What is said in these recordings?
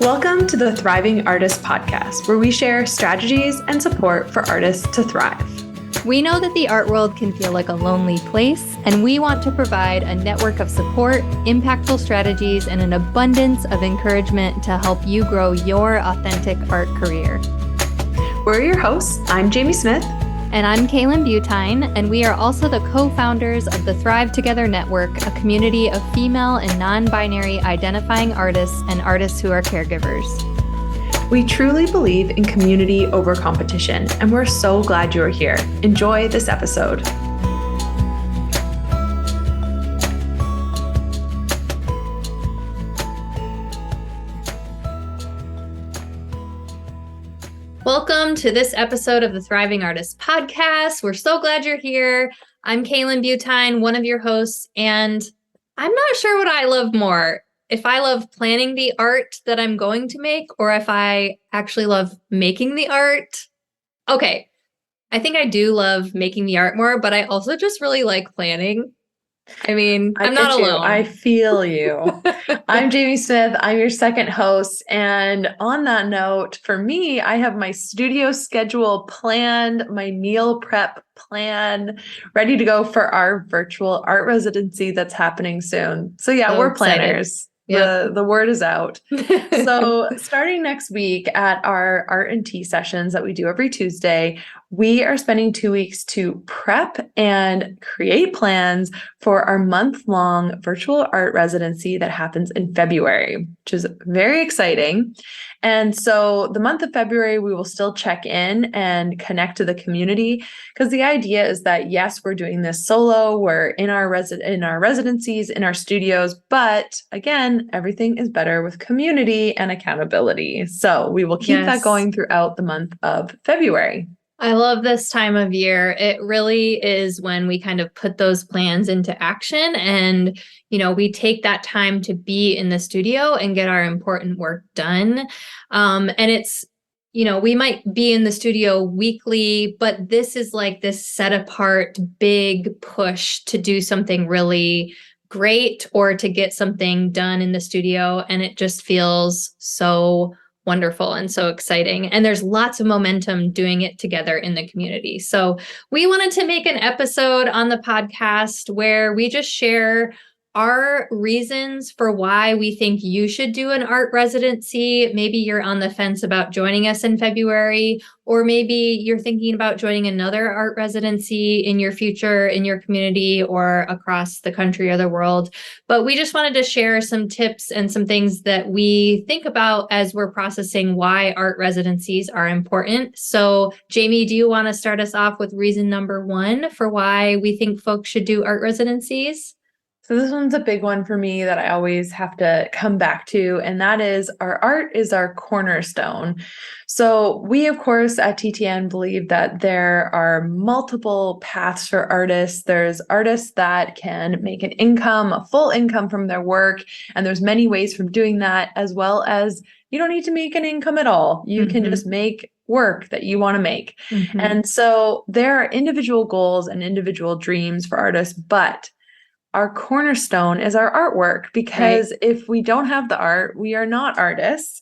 Welcome to the Thriving Artist Podcast, where we share strategies and support for artists to thrive. We know that the art world can feel like a lonely place, and we want to provide a network of support, impactful strategies, and an abundance of encouragement to help you grow your authentic art career. We're your hosts. I'm Jamie Smith. And I'm Kaylan Butine, and we are also the co-founders of the Thrive Together Network, a community of female and non-binary identifying artists and artists who are caregivers. We truly believe in community over competition, and we're so glad you're here. Enjoy this episode. Welcome to this episode of the Thriving Artist Podcast. We're so glad you're here. I'm Kaylan Butine, one of your hosts, and I'm not sure what I love more. If I love planning the art that I'm going to make, or if I actually love making the art. Okay, I think I do love making the art more, but I also just really like planning. I mean, I'm not alone. I feel you. I'm Jamie Smith. I'm your second host. And on that note, for me, I have my studio schedule planned, my meal prep plan, ready to go for our virtual art residency that's happening soon. So yeah, we're planners. Yep. The word is out. So starting next week at our art and tea sessions that we do every Tuesday, we are spending 2 weeks to prep and create plans for our month-long virtual art residency that happens in February, which is very exciting. And so the month of February, we will still check in and connect to the community, because the idea is that, yes, we're doing this solo, we're in our residencies, in our studios, but again, everything is better with community and accountability. So we will keep that going throughout the month of February. I love this time of year. It really is when we kind of put those plans into action and, we take that time to be in the studio and get our important work done. And it's, we might be in the studio weekly, but this is like this set apart big push to do something really great or to get something done in the studio. And it just feels so wonderful and so exciting. And there's lots of momentum doing it together in the community. So we wanted to make an episode on the podcast where we just share our reasons for why we think you should do an art residency. Maybe you're on the fence about joining us in February, or maybe you're thinking about joining another art residency in your future, in your community, or across the country or the world. But we just wanted to share some tips and some things that we think about as we're processing why art residencies are important. So Jamie, do you want to start us off with reason number 1 for why we think folks should do art residencies? So this one's a big one for me that I always have to come back to, and that is our art is our cornerstone. So we, of course, at TTN believe that there are multiple paths for artists. There's artists that can make an income, a full income from their work, and there's many ways from doing that, as well as you don't need to make an income at all. You can just make work that you want to make. And so there are individual goals and individual dreams for artists, but our cornerstone is our artwork, because if we don't have the art, we are not artists,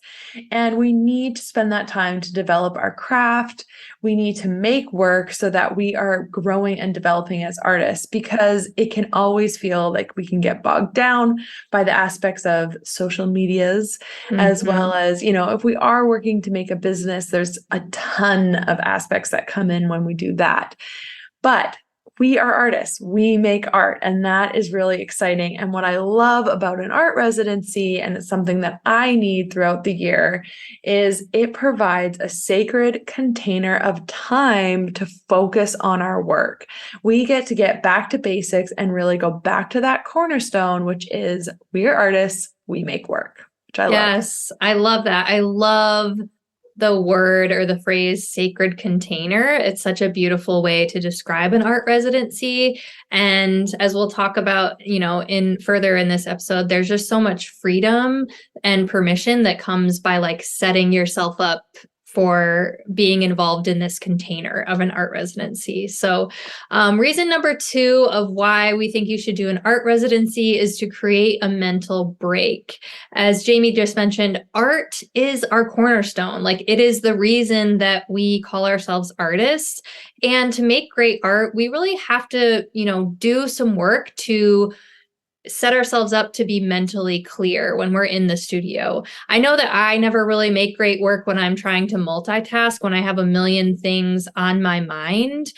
and we need to spend that time to develop our craft. We need to make work so that we are growing and developing as artists, because it can always feel like we can get bogged down by the aspects of social medias, as well as, if we are working to make a business, there's a ton of aspects that come in when we do that. But we are artists. We make art, and that is really exciting. And what I love about an art residency, and it's something that I need throughout the year, is it provides a sacred container of time to focus on our work. We get back to basics and really go back to that cornerstone, which is we are artists, we make work, which I love. Yes, I love that. I love the word or the phrase sacred container. It's such a beautiful way to describe an art residency. And as we'll talk about, in further in this episode, there's just so much freedom and permission that comes by like setting yourself up for being involved in this container of an art residency. So, reason number 2 of why we think you should do an art residency is to create a mental break. As Jamie just mentioned, art is our cornerstone. Like, it is the reason that we call ourselves artists. And to make great art, we really have to, do some work to set ourselves up to be mentally clear when we're in the studio. I know that I never really make great work when I'm trying to multitask, when I have a million things on my mind.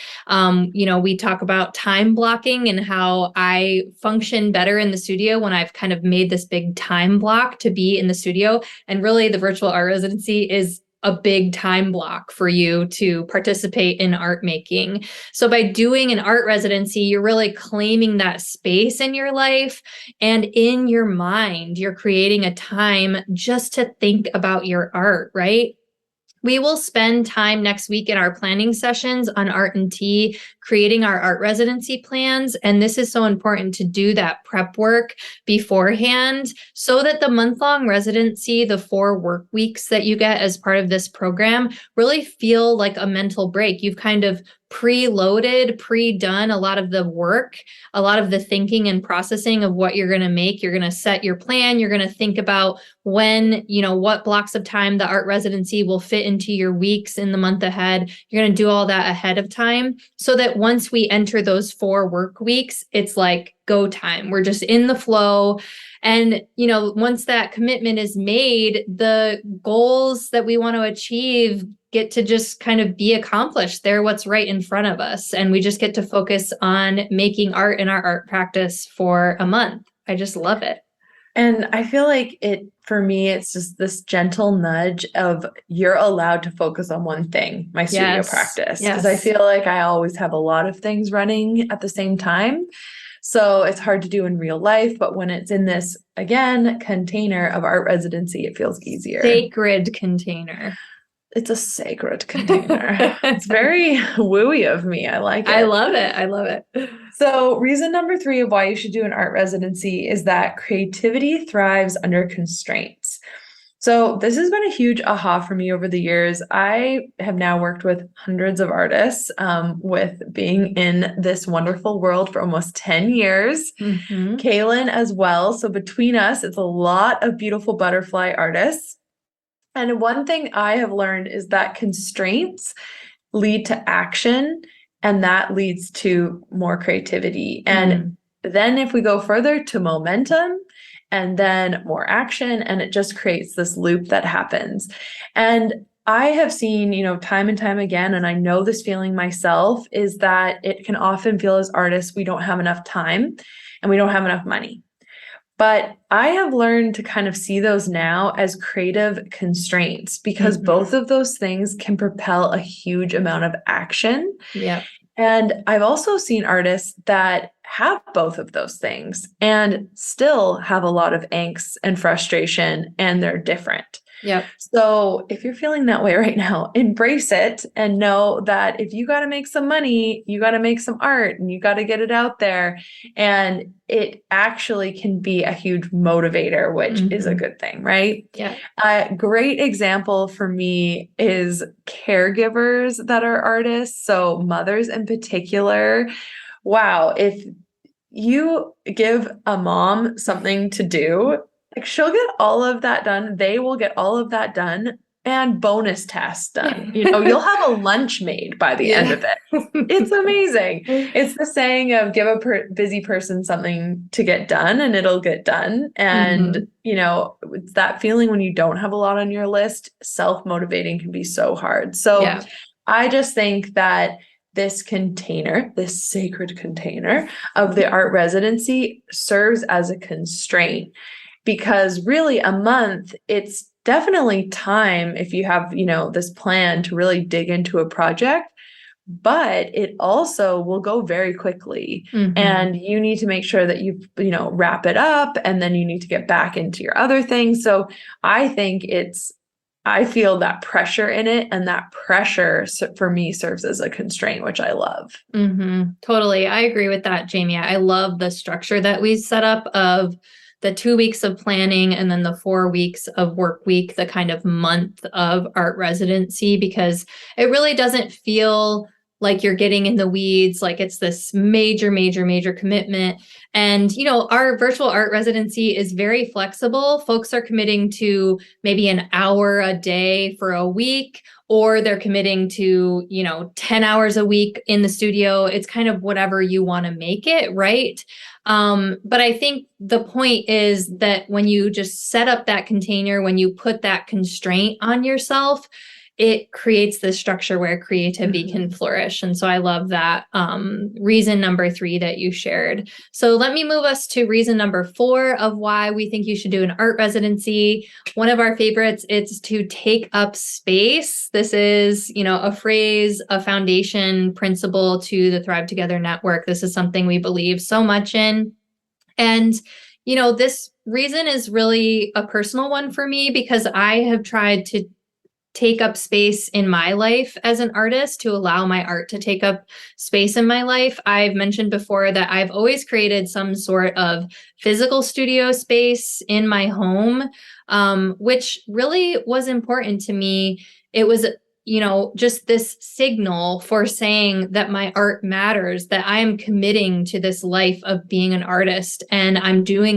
We talk about time blocking and how I function better in the studio when I've kind of made this big time block to be in the studio. And really, the virtual art residency is a big time block for you to participate in art making. So by doing an art residency, you're really claiming that space in your life and in your mind. You're creating a time just to think about your art, right? We will spend time next week in our planning sessions on Art and Tea, creating our art residency plans. And this is so important to do that prep work beforehand so that the month-long residency, the 4 work weeks that you get as part of this program, really feel like a mental break. You've kind of pre-loaded, pre-done a lot of the work, a lot of the thinking and processing of what you're going to make. You're going to set your plan. You're going to think about when, what blocks of time the art residency will fit into your weeks in the month ahead. You're going to do all that ahead of time so that once we enter those 4 work weeks, it's like go time. We're just in the flow. And, once that commitment is made, the goals that we want to achieve get to just kind of be accomplished. They're what's right in front of us. And we just get to focus on making art in our art practice for a month. I just love it. And I feel like for me, it's just this gentle nudge of you're allowed to focus on one thing, my studio practice. Because I feel like I always have a lot of things running at the same time. So it's hard to do in real life, but when it's in this, again, container of art residency, it feels easier. Sacred container. It's a sacred container. It's very wooey of me. I like it. I love it. I love it. So reason number 3 of why you should do an art residency is that creativity thrives under constraints. So this has been a huge aha for me over the years. I have now worked with hundreds of artists with being in this wonderful world for almost 10 years. Mm-hmm. Kaylan as well. So between us, it's a lot of beautiful butterfly artists. And one thing I have learned is that constraints lead to action, and that leads to more creativity. And then if we go further to momentum, and then more action, and it just creates this loop that happens. And I have seen, time and time again, and I know this feeling myself, is that it can often feel as artists, we don't have enough time and we don't have enough money. But I have learned to kind of see those now as creative constraints because both of those things can propel a huge amount of action. Yeah. And I've also seen artists that have both of those things and still have a lot of angst and frustration, and they're different. Yep. So if you're feeling that way right now, embrace it and know that if you got to make some money, you got to make some art and you got to get it out there. And it actually can be a huge motivator, which is a good thing, right? Yeah. A great example for me is caregivers that are artists. So mothers in particular. Wow. If you give a mom something to do, like she'll get all of that done. They will get all of that done and bonus tasks done. You'll have a lunch made by the end of it. It's amazing. It's the saying of give a busy person something to get done and it'll get done. And, it's that feeling when you don't have a lot on your list, self-motivating can be so hard. So I just think that this container, this sacred container of the art residency serves as a constraint. Because really a month, it's definitely time if you have, this plan to really dig into a project, but it also will go very quickly. And you need to make sure that you wrap it up, and then you need to get back into your other things. So I think I feel that pressure in it, and that pressure for me serves as a constraint, which I love. Totally. I agree with that, Jamie. I love the structure that we set up of the 2 weeks of planning and then the 4 weeks of work week, the kind of month of art residency, because it really doesn't feel like you're getting in the weeds, like it's this major, major, major commitment. And, our virtual art residency is very flexible. Folks are committing to maybe an hour a day for a week, or they're committing to, 10 hours a week in the studio. It's kind of whatever you want to make it, right? But I think the point is that when you just set up that container, when you put that constraint on yourself, it creates this structure where creativity can flourish. And so I love that reason number 3 that you shared. So let me move us to reason number 4 of why we think you should do an art residency. One of our favorites, it's to take up space. This is, a phrase, a foundation principle to the Thrive Together network. This is something we believe so much in. And this reason is really a personal one for me, because I have tried to take up space in my life as an artist, to allow my art to take up space in my life. I've mentioned before that I've always created some sort of physical studio space in my home, which really was important to me. It was just this signal for saying that my art matters, that I am committing to this life of being an artist. And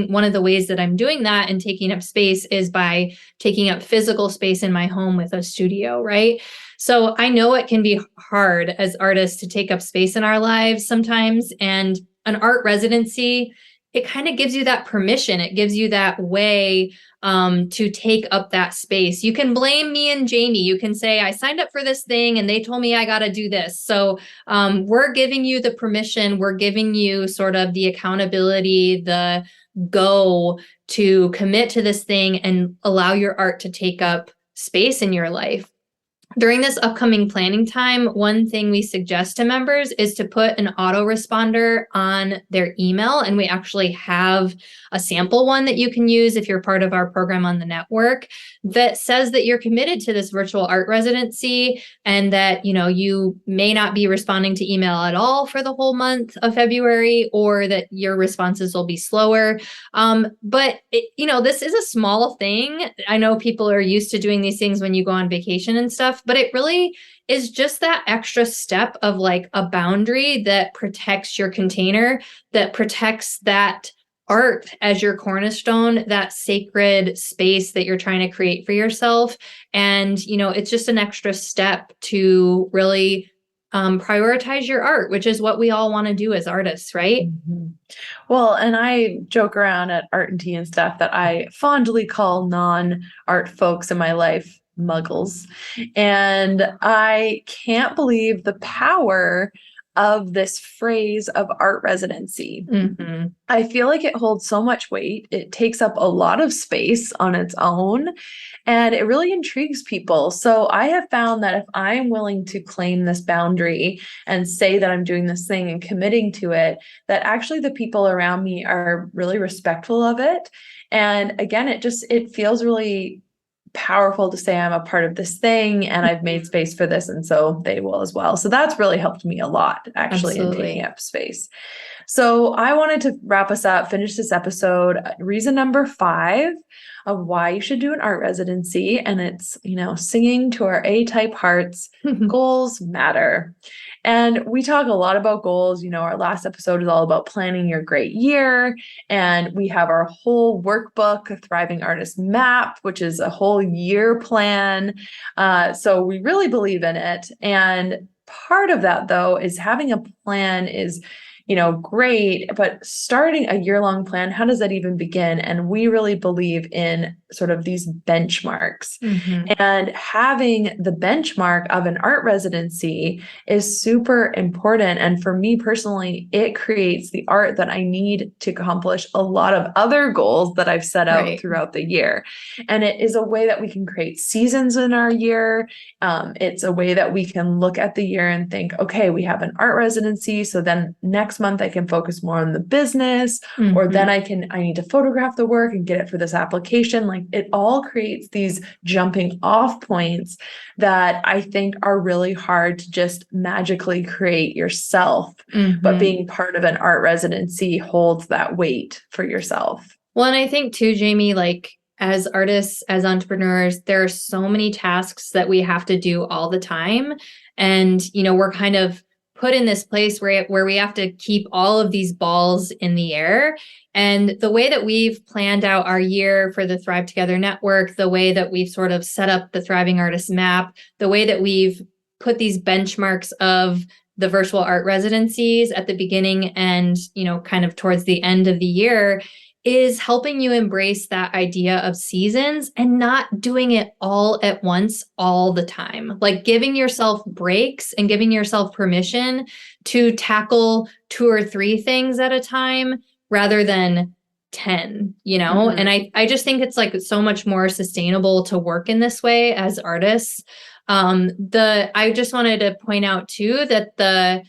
one of the ways that I'm doing that and taking up space is by taking up physical space in my home with a studio, right? So I know it can be hard as artists to take up space in our lives sometimes. And an art residency, it kind of gives you that permission. It gives you that way to take up that space. You can blame me and Jamie. You can say, I signed up for this thing and they told me I got to do this. So we're giving you the permission. We're giving you sort of the accountability, the go to commit to this thing and allow your art to take up space in your life. During this upcoming planning time, one thing we suggest to members is to put an autoresponder on their email. And we actually have a sample one that you can use if you're part of our program on the network that says that you're committed to this virtual art residency, and that, you may not be responding to email at all for the whole month of February, or that your responses will be slower. But this is a small thing. I know people are used to doing these things when you go on vacation and stuff, but it really is just that extra step of like a boundary that protects your container, that protects that art as your cornerstone, that sacred space that you're trying to create for yourself. And, it's just an extra step to really prioritize your art, which is what we all want to do as artists, right? Mm-hmm. Well, and I joke around at Art and Tea and stuff that I fondly call non-art folks in my life muggles. And I can't believe the power of this phrase of art residency. Mm-hmm. I feel like it holds so much weight. It takes up a lot of space on its own, and it really intrigues people. So I have found that if I'm willing to claim this boundary and say that I'm doing this thing and committing to it, that actually the people around me are really respectful of it. And again, it feels really powerful to say I'm a part of this thing and I've made space for this, and so they will as well. So that's really helped me a lot, actually. Absolutely. In taking up space. So I wanted to wrap us up, finish this episode. Reason number 5 of why you should do an art residency, and it's, singing to our A-type hearts, goals matter. And we talk a lot about goals. Our last episode is all about planning your great year. And we have our whole workbook, a Thriving Artist Map, which is a whole year plan. So we really believe in it. And part of that, though, is having a plan is great, but starting a year-long plan, how does that even begin? And we really believe in sort of these benchmarks. Mm-hmm. And having the benchmark of an art residency is super important. And for me personally, it creates the art that I need to accomplish a lot of other goals that I've set out throughout the year. And it is a way that we can create seasons in our year. It's a way that we can look at the year and think, okay, we have an art residency. So then next month I can focus more on the business, or then I need to photograph the work and get it for this application. Like, it all creates these jumping off points that I think are really hard to just magically create yourself. But being part of an art residency holds that weight for yourself. Well, and I think too, Jamie, like as artists, as entrepreneurs, there are so many tasks that we have to do all the time. And, we're kind of put in this place where we have to keep all of these balls in the air. And the way that we've planned out our year for the Thrive Together Network, the way that we've sort of set up the Thriving Artist Map, the way that we've put these benchmarks of the virtual art residencies at the beginning and, kind of towards the end of the year is helping you embrace that idea of seasons and not doing it all at once all the time. Like giving yourself breaks and giving yourself permission to tackle 2 or 3 things at a time rather than 10, Mm-hmm. And I just think it's like so much more sustainable to work in this way as artists. I just wanted to point out too that the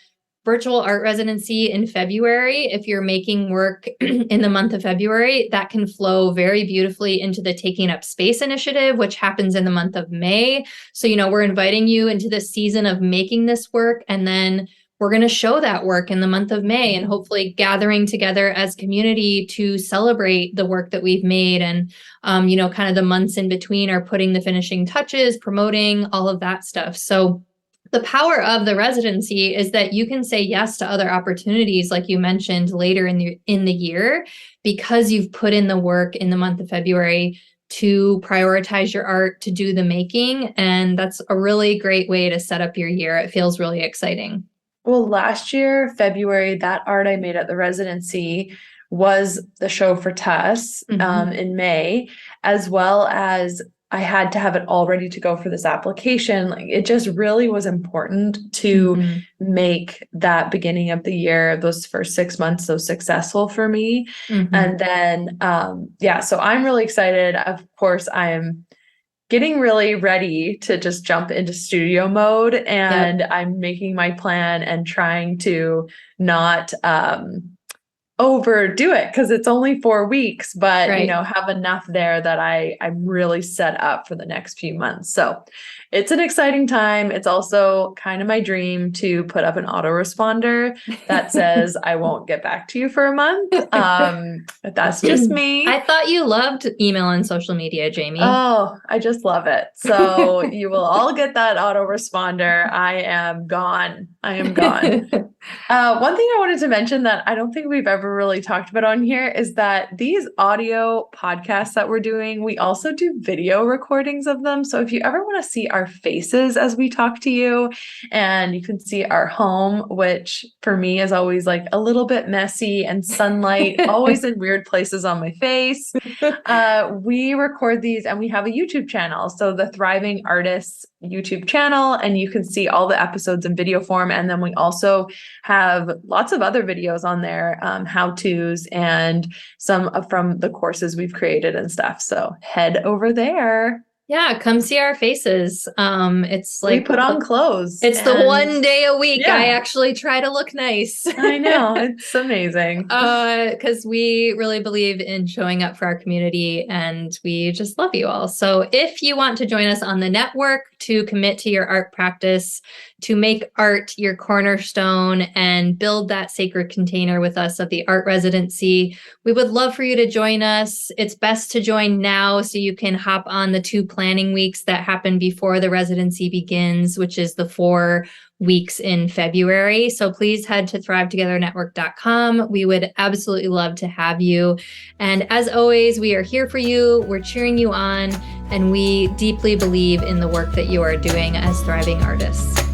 virtual art residency in February, if you're making work in the month of February, that can flow very beautifully into the Taking Up Space initiative, which happens in the month of May. So, we're inviting you into the season of making this work, and then we're going to show that work in the month of May and hopefully gathering together as community to celebrate the work that we've made. And, kind of the months in between are putting the finishing touches, promoting all of that stuff. So the power of the residency is that you can say yes to other opportunities, like you mentioned later in the year, because you've put in the work in the month of February to prioritize your art, to do the making. And that's a really great way to set up your year. It feels really exciting. Well, last year, February, that art I made at the residency was the show for Tess in May, as well as I had to have it all ready to go for this application. Like it just really was important to make that beginning of the year, those first 6 months, so successful for me. And then, so I'm really excited. Of course, I am getting really ready to just jump into studio mode, and I'm making my plan and trying to not, overdo it because it's only 4 weeks, but have enough there that I'm really set up for the next few months. So it's an exciting time. It's also kind of my dream to put up an autoresponder that says I won't get back to you for a month. That's just me. I thought you loved email and social media, Jamie. Oh, I just love it. So you will all get that autoresponder. I am gone. One thing I wanted to mention that I don't think we've ever really talked about on here is that these audio podcasts that we're doing, we also do video recordings of them. So if you ever want to see our faces as we talk to you, and you can see our home, which for me is always like a little bit messy and sunlight always in weird places on my face. We record these and we have a YouTube channel. So the Thriving Artists YouTube channel, and you can see all the episodes in video form. And then we also have lots of other videos on there, how-tos and some from the courses we've created and stuff. So head over there. Yeah, come see our faces. It's like we put on clothes. It's the one day a week I actually try to look nice. I know. It's amazing. Because we really believe in showing up for our community, and we just love you all. So if you want to join us on the network to commit to your art practice, to make art your cornerstone and build that sacred container with us of the art residency, we would love for you to join us. It's best to join now so you can hop on the 2 planning weeks that happen before the residency begins, which is the 4 weeks in February. So please head to thrivetogethernetwork.com. We would absolutely love to have you. And as always, we are here for you. We're cheering you on, and we deeply believe in the work that you are doing as thriving artists.